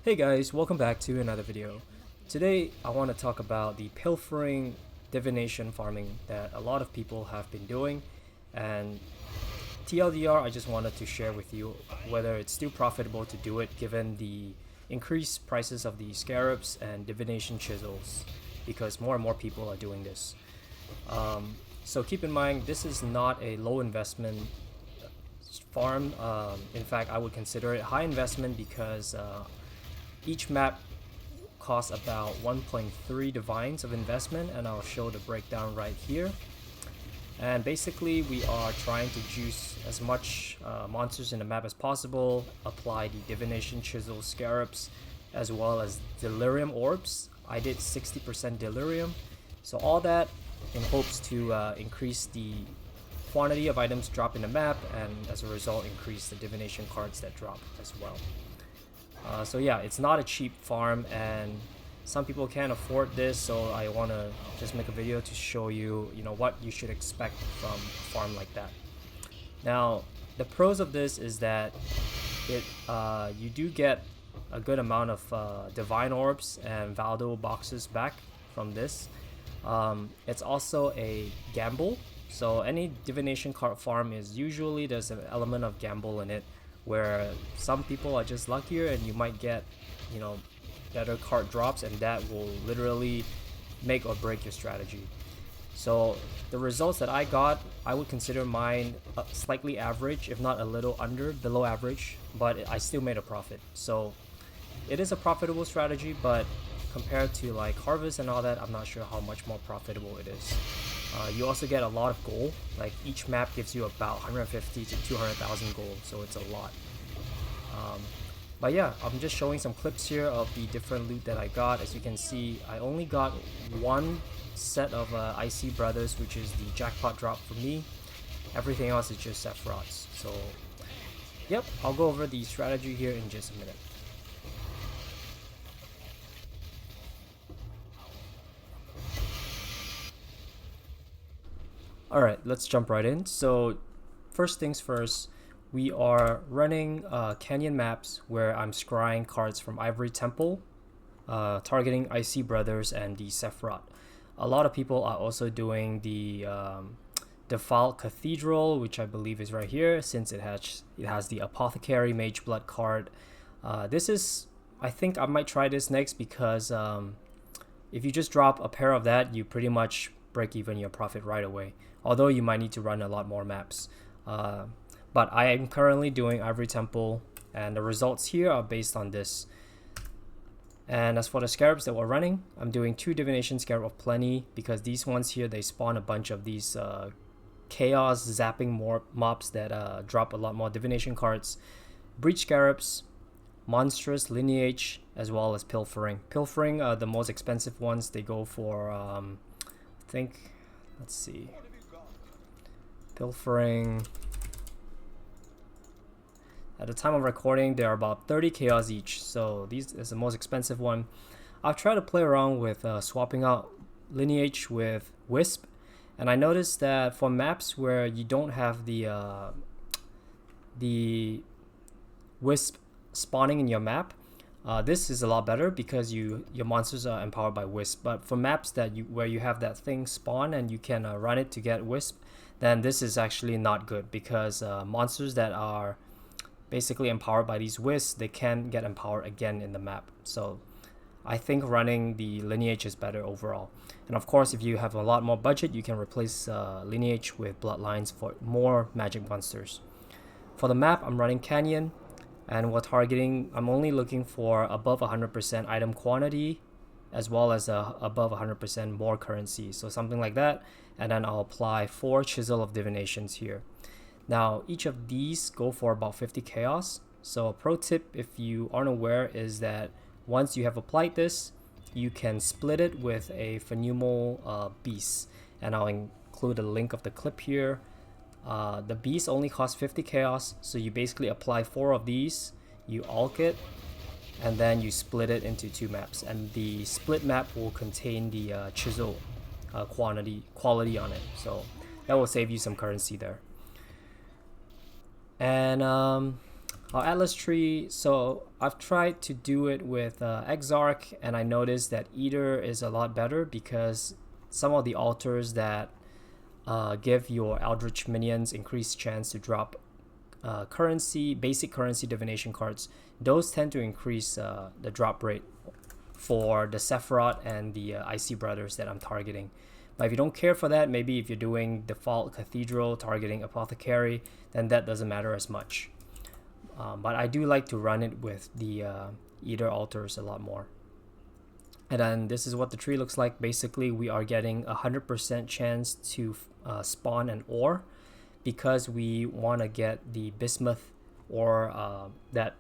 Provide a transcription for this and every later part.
Hey guys, welcome back to another video. Today I want to talk about the pilfering divination farming that a lot of people have been doing, and TLDR, I just wanted to share with you whether it's still profitable to do it given the increased prices of the scarabs and divination chisels, because more and more people are doing this. So keep in mind, this is not a low investment farm. In fact, I would consider it high investment because each map costs about 1.3 divines of investment, and I'll show the breakdown right here. And basically we are trying to juice as much monsters in the map as possible, apply the divination chisel scarabs as well as delirium orbs. I did 60% delirium, so all that in hopes to increase the quantity of items drop in the map, and as a result increase the divination cards that drop as well. So yeah, it's not a cheap farm, and some people can't afford this, so I want to just make a video to show you, what you should expect from a farm like that. Now, the pros of this is that you do get a good amount of divine orbs and Valdo boxes back from this. It's also a gamble, so any divination card farm is usually there's an element of gamble in it, where some people are just luckier and you might get, better card drops, and that will literally make or break your strategy. So the results that I got, I would consider mine slightly average, if not a little below average, but I still made a profit. So it is a profitable strategy, but compared to like harvest and all that, I'm not sure how much more profitable it is. You also get a lot of gold. Like each map gives you about 150 to 200,000 gold, so it's a lot. But yeah, I'm just showing some clips here of the different loot that I got. As you can see, I only got one set of IC Brothers, which is the jackpot drop for me. Everything else is just Sephiroths. So yep, I'll go over the strategy here in just a minute. Alright, let's jump right in. So first things first, we are running canyon maps where I'm scrying cards from Ivory Temple, targeting IC Brothers and the Sephiroth. A lot of people are also doing the Default Cathedral, which I believe is right here, since it has the Apothecary Mage Blood card. I think I might try this next because if you just drop a pair of that, you pretty much break even your profit right away, although you might need to run a lot more maps. But I am currently doing Ivory Temple, and the results here are based on this. And as for the scarabs that we're running, I'm doing 2 Divination Scarab of Plenty, because these ones here, they spawn a bunch of these chaos zapping mobs that drop a lot more divination cards. Breach Scarabs, Monstrous Lineage, as well as Pilfering. Pilfering are the most expensive ones. They go for, let's see, Pilfering, at the time of recording, they're about 30 chaos each, so this is the most expensive one. I've tried to play around with swapping out Lineage with Wisp, and I noticed that for maps where you don't have the Wisp spawning in your map, this is a lot better because your monsters are empowered by Wisp. But for maps where you have that thing spawn and you can run it to get Wisp, then this is actually not good, because monsters that are basically empowered by these Wisps, they can get empowered again in the map. So I think running the Lineage is better overall. And of course, if you have a lot more budget, you can replace Lineage with Bloodlines for more magic monsters. For the map, I'm running Canyon, and I'm only looking for above 100% item quantity, as well as above 100% more currency, so something like that. And then I'll apply 4 Chisel of Divinations here. Now, each of these go for about 50 chaos. So a pro tip, if you aren't aware, is that once you have applied this, you can split it with a Phenomenal Beast, and I'll include a link of the clip here. The beast only costs 50 chaos, so you basically apply 4 of these, you alch it, and then you split it into 2 maps, and the split map will contain the chisel quality on it, so that will save you some currency there. And Our Atlas tree, so I've tried to do it with Exarch, and I noticed that Eater is a lot better because some of the altars that give your Eldritch minions increased chance to drop basic currency divination cards. Those tend to increase the drop rate for the Sephiroth and the Icy Brothers that I'm targeting. But if you don't care for that, maybe if you're doing default Cathedral targeting Apothecary, then that doesn't matter as much. But I do like to run it with the Eater altars a lot more. And then this is what the tree looks like. Basically, we are getting 100% chance to spawn an ore because we want to get the bismuth ore that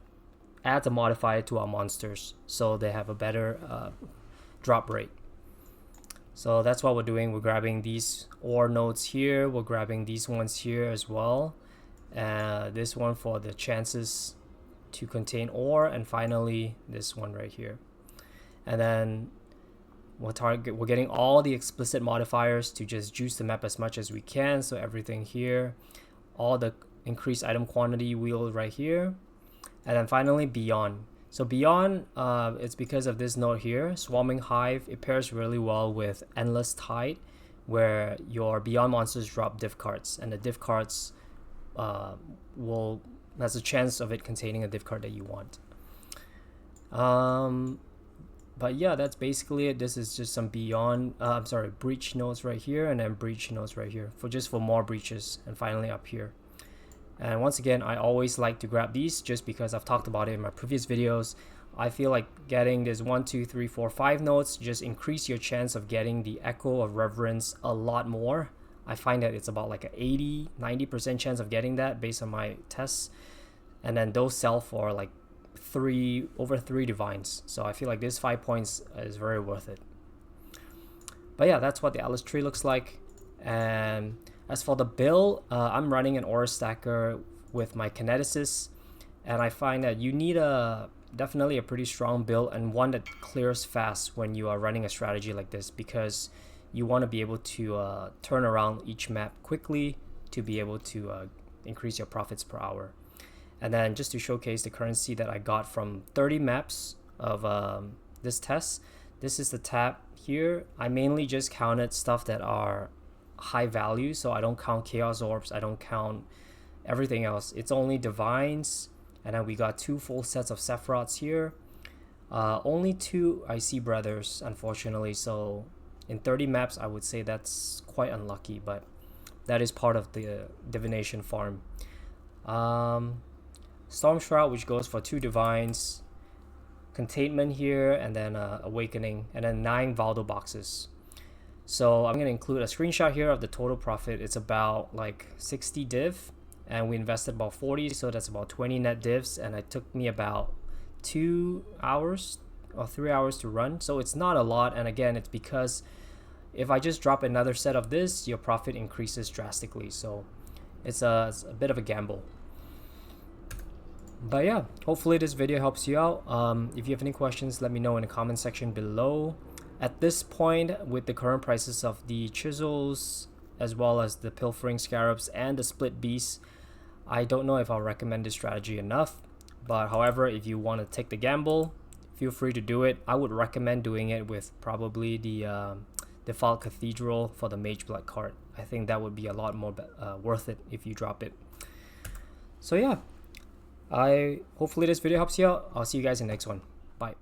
adds a modifier to our monsters, so they have a better drop rate. So that's what we're doing. We're grabbing these ore nodes here. We're grabbing these ones here as well. This one for the chances to contain ore, and finally this one right here. And then we're getting all the explicit modifiers to just juice the map as much as we can. So everything here, all the increased item quantity wheel right here, and then finally Beyond. So Beyond, it's because of this node here, Swarming Hive. It pairs really well with Endless Tide, where your Beyond monsters drop div cards, and the div cards has a chance of it containing a div card that you want. But yeah, that's basically it. This is just some Beyond, breach nodes right here, and then breach nodes right here for more breaches, and finally up here. And once again, I always like to grab these just because I've talked about it in my previous videos. I feel like getting this 1, 2, 3, 4, 5 nodes just increase your chance of getting the Echo of Reverence a lot more. I find that it's about like an 80-90% chance of getting that based on my tests. And then those sell for like over 3 divines. So I feel like this 5 points is very worth it. But yeah, that's what the Atlas tree looks like. And as for the build, I'm running an Aura Stacker with my Kineticist, and I find that you need definitely a pretty strong build and one that clears fast when you are running a strategy like this, because you want to be able to turn around each map quickly to be able to increase your profits per hour. And then just to showcase the currency that I got from 30 maps of this test, this is the tab here. I mainly just counted stuff that are high value, so I don't count Chaos Orbs, I don't count everything else. It's only Divines, and then we got 2 full sets of Sephiroths here. Only 2 Icy Brothers, unfortunately, so in 30 maps I would say that's quite unlucky, but that is part of the Divination farm. Storm Shroud, which goes for 2 Divines, Containment here, and then Awakening, and then 9 Valdo boxes. So I'm going to include a screenshot here of the total profit. It's about like 60 div, and we invested about 40, so that's about 20 net divs, and it took me about 2 hours or 3 hours to run. So it's not a lot, and again, it's because if I just drop another set of this, your profit increases drastically. So it's a bit of a gamble. But yeah, hopefully this video helps you out. If you have any questions, let me know in the comment section below. At this point, with the current prices of the chisels, as well as the Pilfering Scarabs and the Split Beasts, I don't know if I'll recommend this strategy enough. But however, if you want to take the gamble, feel free to do it. I would recommend doing it with probably the default Cathedral for the Mage Blood card. I think that would be a lot more worth it if you drop it. So yeah, hopefully this video helps you out. I'll see you guys in the next one. Bye.